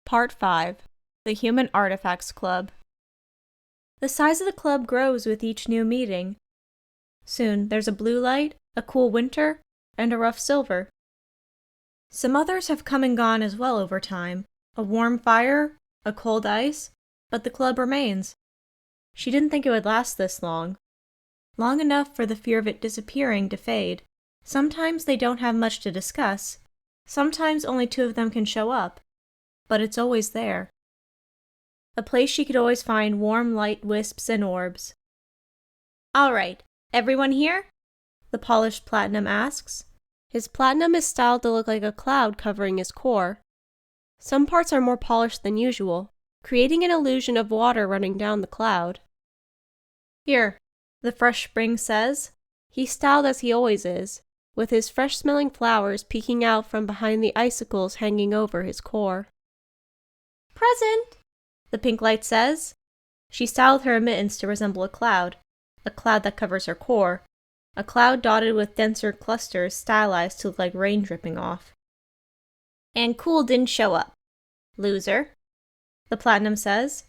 Part 5. The Human Artifacts Club. The size of the club grows with each new meeting. Soon there's a blue light, a cool winter, and a rough silver. Some others have come and gone as well over time, a warm fire, a cold ice, but the club remains. She didn't think it would last this long. Long enough for the fear of it disappearing to fade. Sometimes they don't have much to discuss. Sometimes only two of them can show up. But it's always there. A place she could always find warm light wisps and orbs. "All right, everyone here?" the polished platinum asks. His platinum is styled to look like a cloud covering his core. Some parts are more polished than usual, creating an illusion of water running down the cloud. "Here," the fresh spring says. He's styled as he always is, with his fresh-smelling flowers peeking out from behind the icicles hanging over his core. "Present," the pink light says. She styled her emittance to resemble a cloud that covers her core, a cloud dotted with denser clusters stylized to look like rain dripping off. "And Cool didn't show up. Loser," the platinum says.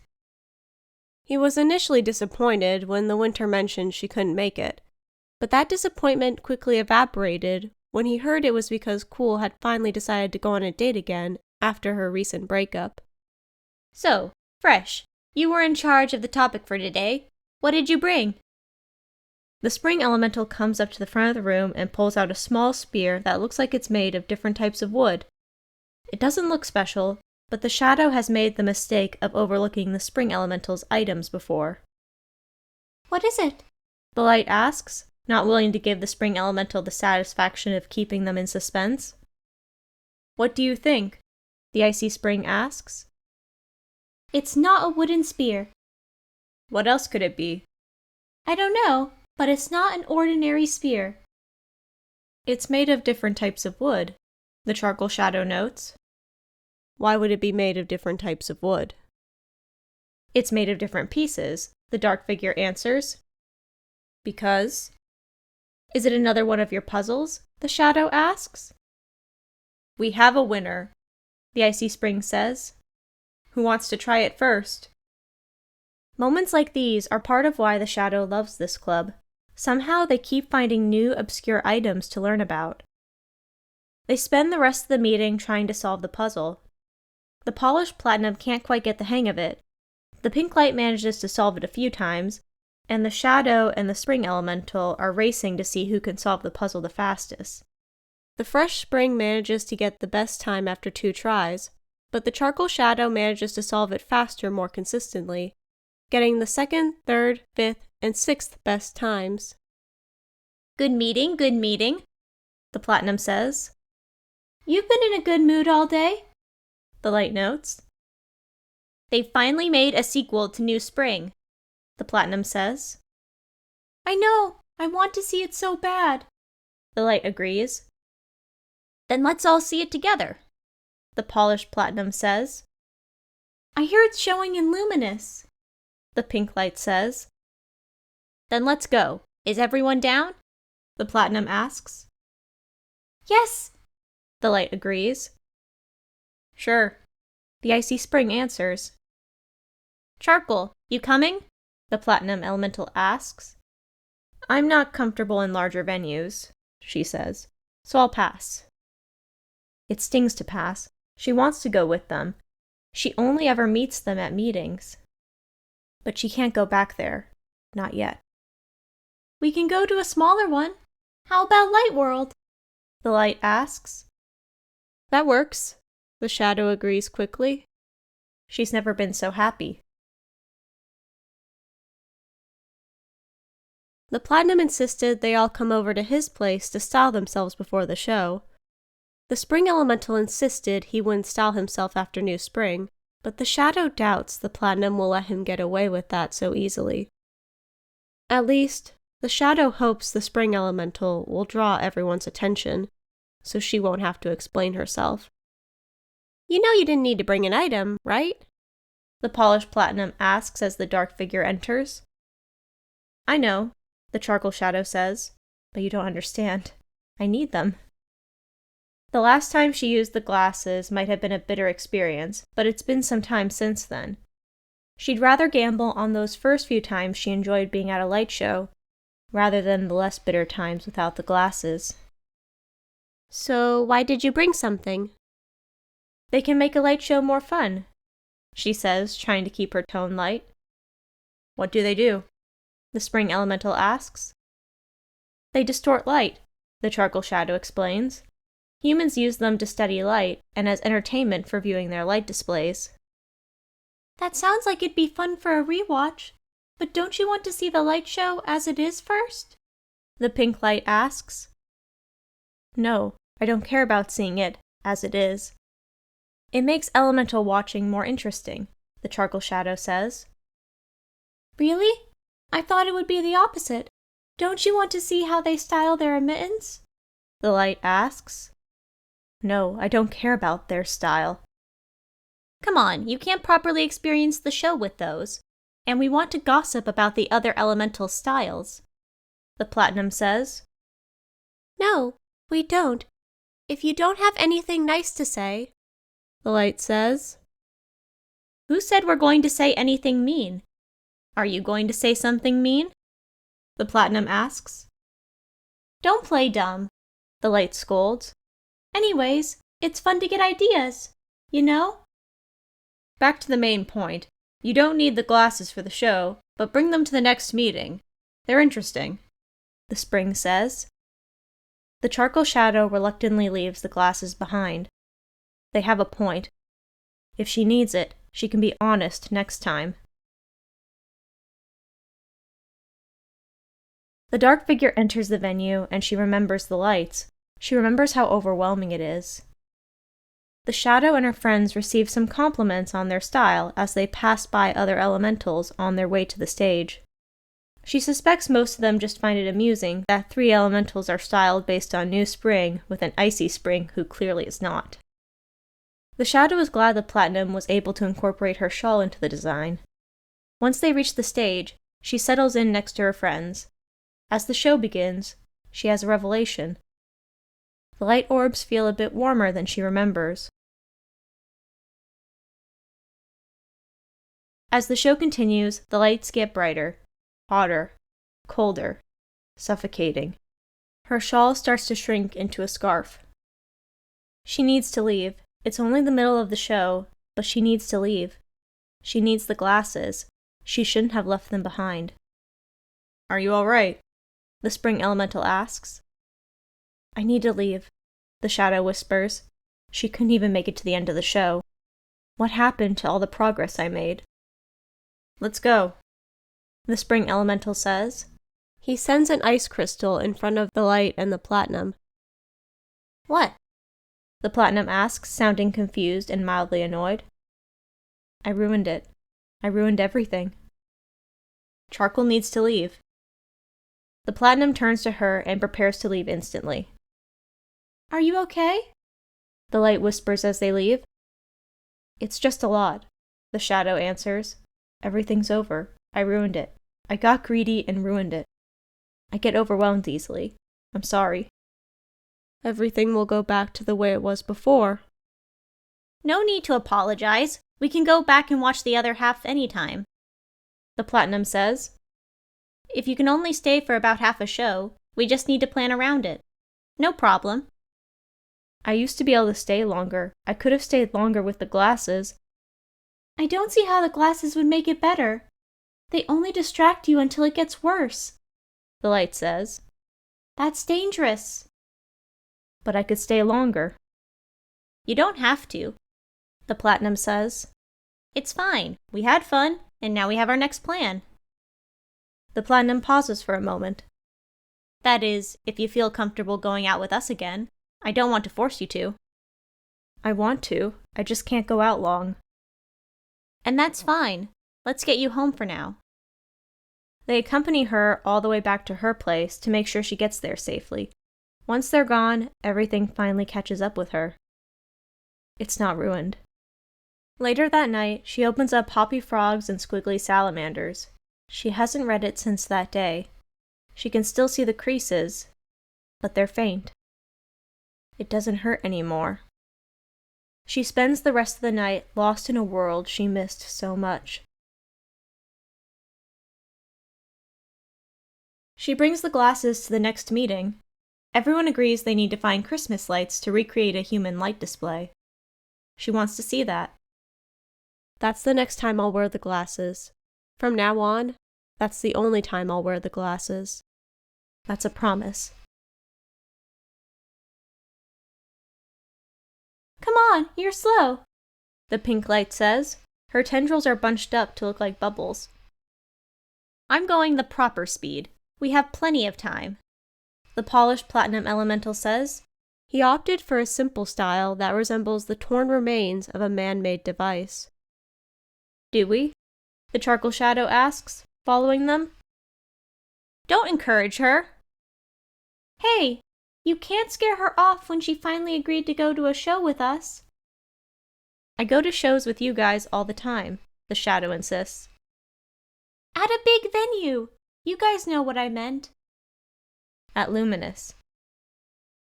He was initially disappointed when the winter mentioned she couldn't make it, but that disappointment quickly evaporated when he heard it was because Cool had finally decided to go on a date again after her recent breakup. "So, Fresh, you were in charge of the topic for today. What did you bring?" The spring elemental comes up to the front of the room and pulls out a small spear that looks like it's made of different types of wood. It doesn't look special, but the shadow has made the mistake of overlooking the spring elemental's items before. "What is it?" the light asks, not willing to give the spring elemental the satisfaction of keeping them in suspense. "What do you think?" the icy spring asks. "It's not a wooden spear." "What else could it be?" "I don't know, but it's not an ordinary spear." "It's made of different types of wood," the charcoal shadow notes. "Why would it be made of different types of wood?" "It's made of different pieces," the dark figure answers. "Because?" "Is it another one of your puzzles?" the shadow asks. "We have a winner," the icy spring says. "Who wants to try it first?" Moments like these are part of why the shadow loves this club. Somehow they keep finding new, obscure items to learn about. They spend the rest of the meeting trying to solve the puzzle. The polished platinum can't quite get the hang of it. The pink light manages to solve it a few times, and the shadow and the spring elemental are racing to see who can solve the puzzle the fastest. The fresh spring manages to get the best time after 2 tries, but the charcoal shadow manages to solve it faster more consistently, getting the 2nd, 3rd, 5th, and 6th best times. "Good meeting, the platinum says. "You've been in a good mood all day," the light notes. "They finally made a sequel to New Spring," the platinum says. "I know, I want to see it so bad," the light agrees. "Then let's all see it together," the polished platinum says. "I hear it's showing in Luminous," the pink light says. "Then let's go. Is everyone down?" the platinum asks. "Yes," the light agrees. "Sure," the icy spring answers. "Charcoal, you coming?" the platinum elemental asks. "I'm not comfortable in larger venues," she says, "so I'll pass." It stings to pass. She wants to go with them. She only ever meets them at meetings. But she can't go back there. Not yet. "We can go to a smaller one. How about Light World?" the light asks. "That works," the shadow agrees quickly. She's never been so happy. The platinum insisted they all come over to his place to style themselves before the show. The spring elemental insisted he wouldn't style himself after New Spring, but the shadow doubts the platinum will let him get away with that so easily. At least, the shadow hopes the spring elemental will draw everyone's attention, so she won't have to explain herself. "You know you didn't need to bring an item, right?" the polished platinum asks as the dark figure enters. "I know," the charcoal shadow says, "but you don't understand. I need them." The last time she used the glasses might have been a bitter experience, but it's been some time since then. She'd rather gamble on those first few times she enjoyed being at a light show, rather than the less bitter times without the glasses. So why did you bring something? They can make a light show more fun, she says, trying to keep her tone light. What do? The spring elemental asks. They distort light, the charcoal shadow explains. Humans use them to study light and as entertainment for viewing their light displays. That sounds like it'd be fun for a rewatch, but don't you want to see the light show as it is first? The pink light asks. No, I don't care about seeing it as it is. It makes elemental watching more interesting, the charcoal shadow says. Really? I thought it would be the opposite. Don't you want to see how they style their emittance? The light asks. No, I don't care about their style. Come on, you can't properly experience the show with those. And we want to gossip about the other elemental styles. The platinum says. No, we don't. If you don't have anything nice to say, the light says. Who said we're going to say anything mean? Are you going to say something mean? The platinum asks. Don't play dumb, the light scolds. Anyways, it's fun to get ideas, you know? Back to the main point. You don't need the glasses for the show, but bring them to the next meeting. They're interesting, the spring says. The charcoal shadow reluctantly leaves the glasses behind. They have a point. If she needs it, she can be honest next time. The dark figure enters the venue, and she remembers the lights. She remembers how overwhelming it is. The shadow and her friends receive some compliments on their style as they pass by other elementals on their way to the stage. She suspects most of them just find it amusing that 3 elementals are styled based on New Spring with an icy Spring who clearly is not. The shadow is glad the platinum was able to incorporate her shawl into the design. Once they reach the stage, she settles in next to her friends. As the show begins, she has a revelation. The light orbs feel a bit warmer than she remembers. As the show continues, the lights get brighter, hotter, colder, suffocating. Her shawl starts to shrink into a scarf. She needs to leave. It's only the middle of the show, but she needs to leave. She needs the glasses. She shouldn't have left them behind. Are you all right? The spring elemental asks. I need to leave, the shadow whispers. She couldn't even make it to the end of the show. What happened to all the progress I made? Let's go, the spring elemental says. He sends an ice crystal in front of the light and the platinum. What? The platinum asks, sounding confused and mildly annoyed. I ruined it. I ruined everything. Charcoal needs to leave. The platinum turns to her and prepares to leave instantly. Are you okay? The light whispers as they leave. It's just a lot, the shadow answers. Everything's over. I ruined it. I got greedy and ruined it. I get overwhelmed easily. I'm sorry. Everything will go back to the way it was before. No need to apologize. We can go back and watch the other half anytime, the platinum says. If you can only stay for about half a show, we just need to plan around it. No problem. I used to be able to stay longer. I could have stayed longer with the glasses. I don't see how the glasses would make it better. They only distract you until it gets worse, the light says. That's dangerous. But I could stay longer. You don't have to, the platinum says. It's fine. We had fun, and now we have our next plan. The platinum pauses for a moment. That is, if you feel comfortable going out with us again. I don't want to force you to. I want to. I just can't go out long. And that's fine. Let's get you home for now. They accompany her all the way back to her place to make sure she gets there safely. Once they're gone, everything finally catches up with her. It's not ruined. Later that night, she opens up Hoppy Frogs and Squiggly Salamanders. She hasn't read it since that day. She can still see the creases, but they're faint. It doesn't hurt anymore. She spends the rest of the night lost in a world she missed so much. She brings the glasses to the next meeting. Everyone agrees they need to find Christmas lights to recreate a human light display. She wants to see that. That's the next time I'll wear the glasses. From now on, that's the only time I'll wear the glasses. That's a promise. Come on, you're slow, the pink light says. Her tendrils are bunched up to look like bubbles. I'm going the proper speed. We have plenty of time, the polished platinum elemental says. He opted for a simple style that resembles the torn remains of a man-made device. Do we? The charcoal shadow asks, following them. Don't encourage her. Hey, you can't scare her off when she finally agreed to go to a show with us. I go to shows with you guys all the time, the shadow insists. At a big venue. You guys know what I meant. At Luminous.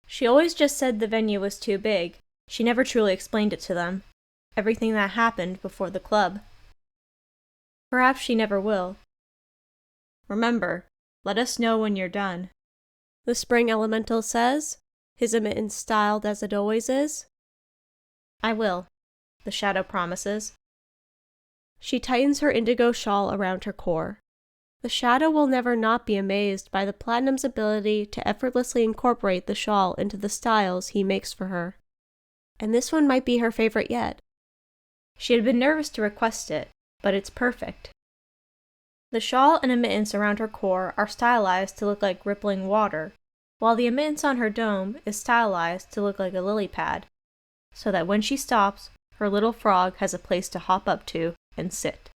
She always just said the venue was too big. She never truly explained it to them. Everything that happened before the club. Perhaps she never will. Remember, let us know when you're done. The spring elemental says, his emittance styled as it always is. I will, the shadow promises. She tightens her indigo shawl around her core. The shadow will never not be amazed by the platinum's ability to effortlessly incorporate the shawl into the styles he makes for her. And this one might be her favorite yet. She had been nervous to request it, but it's perfect. The shawl and emittance around her core are stylized to look like rippling water, while the emittance on her dome is stylized to look like a lily pad, so that when she stops, her little frog has a place to hop up to and sit.